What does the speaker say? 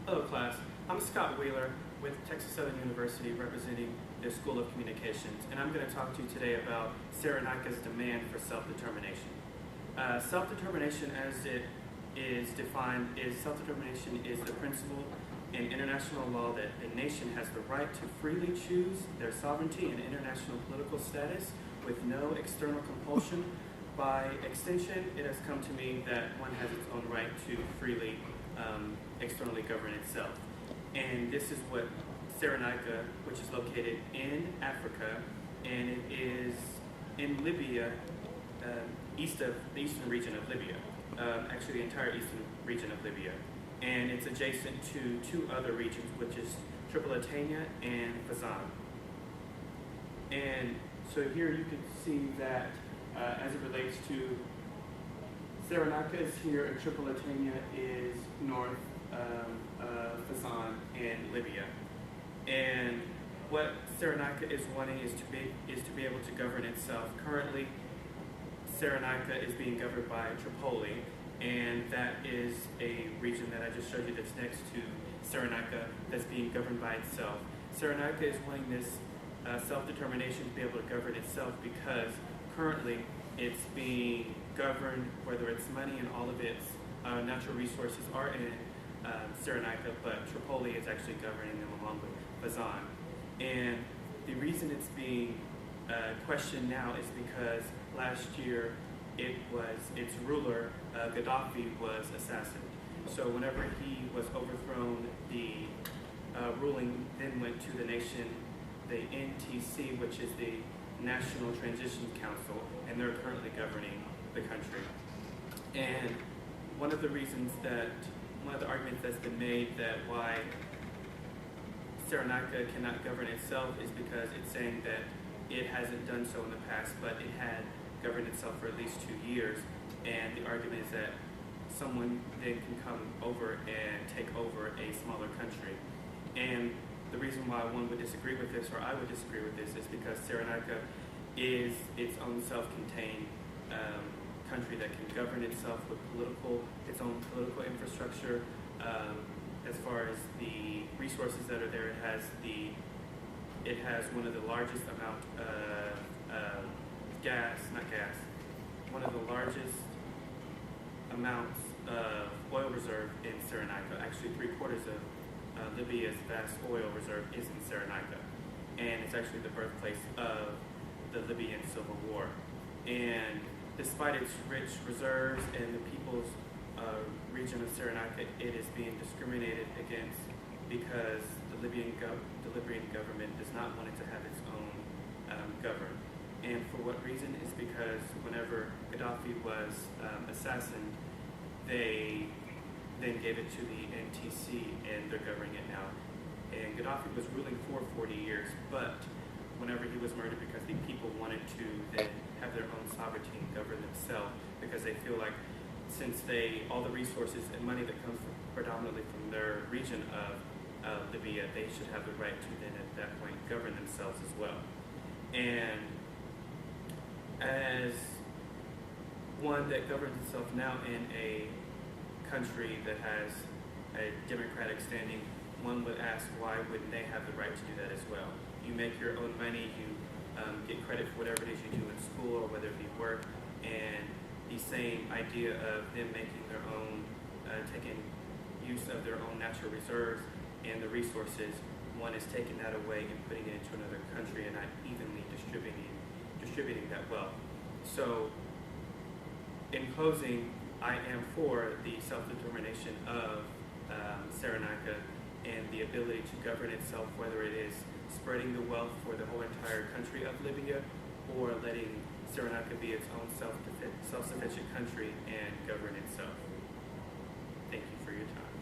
Hello class, I'm Scott Wheeler with Texas Southern University representing the School of Communications, and I'm going to talk to you today about Cyrenaica's demand for self-determination. Self-determination as it is defined self-determination is the principle in international law that a nation has the right to freely choose their sovereignty and international political status with no external compulsion. By extension, it has come to mean that one has its own right to freely externally govern itself. And this is what Cyrenaica, which is located in Africa, and it is in Libya, east of the eastern region of Libya, actually the entire eastern region of Libya. And it's adjacent to two other regions, which is Tripolitania and Hasan. And so here you can see that as it relates to Cyrenaica is here, and Tripolitania is north of Hasan and Libya. And what Cyrenaica is wanting is to be able to govern itself. Currently, Cyrenaica is being governed by Tripoli, and that is a region that I just showed you that's next to Cyrenaica that's being governed by itself. Cyrenaica is wanting this self-determination to be able to govern itself because currently it's being governed, whether it's money and all of its natural resources are in Cyrenaica, but Tripoli is actually governing them along with Hasan. And the reason it's being questioned now is because last year its ruler, Gaddafi, was assassinated. So whenever he was overthrown, the ruling then went to the nation, the NTC, which is the National Transition Council, and they're currently governing the country. And one of the arguments that's been made that why Cyrenaica cannot govern itself is because it's saying that it hasn't done so in the past, but it had governed itself for at least 2 years. And the argument is that someone then can come over and take over a smaller country. And the reason why one would disagree with this, or I would disagree with this, is because Cyrenaica is its own self-contained country that can govern itself with its own political infrastructure. As far as the resources that are there, it has one of the largest amount of one of the largest amounts of oil reserve in Cyrenaica. Actually, 3/4 of Libya's vast oil reserve is in Cyrenaica, and it's actually the birthplace of the Libyan Civil War. And despite its rich reserves and the people's region of Cyrenaica, it is being discriminated against because the Libyan government does not want it to have its own government. And for what reason is because whenever Gaddafi was assassinated, they then gave it to the NTC, and they're governing it now. And Gaddafi was ruling for 40 years, but whenever he was murdered, because the people wanted to then have their own sovereignty and govern themselves, because they feel like since all the resources and money that comes predominantly from their region of Libya, they should have the right to then at that point govern themselves as well. And as one that governs itself now in a country that has a democratic standing, one would ask why wouldn't they have the right to do that as well? You make your own money, you get credit for whatever it is you do in school or whether it be work, and the same idea of them making their own, taking use of their own natural reserves and the resources, one is taking that away and putting it into another country and not evenly distributing that wealth. So, in closing, I am for the self-determination of Cyrenaica and the ability to govern itself, whether it is spreading the wealth for the whole entire country of Libya or letting Cyrenaica be its own self-sufficient country and govern itself. Thank you for your time.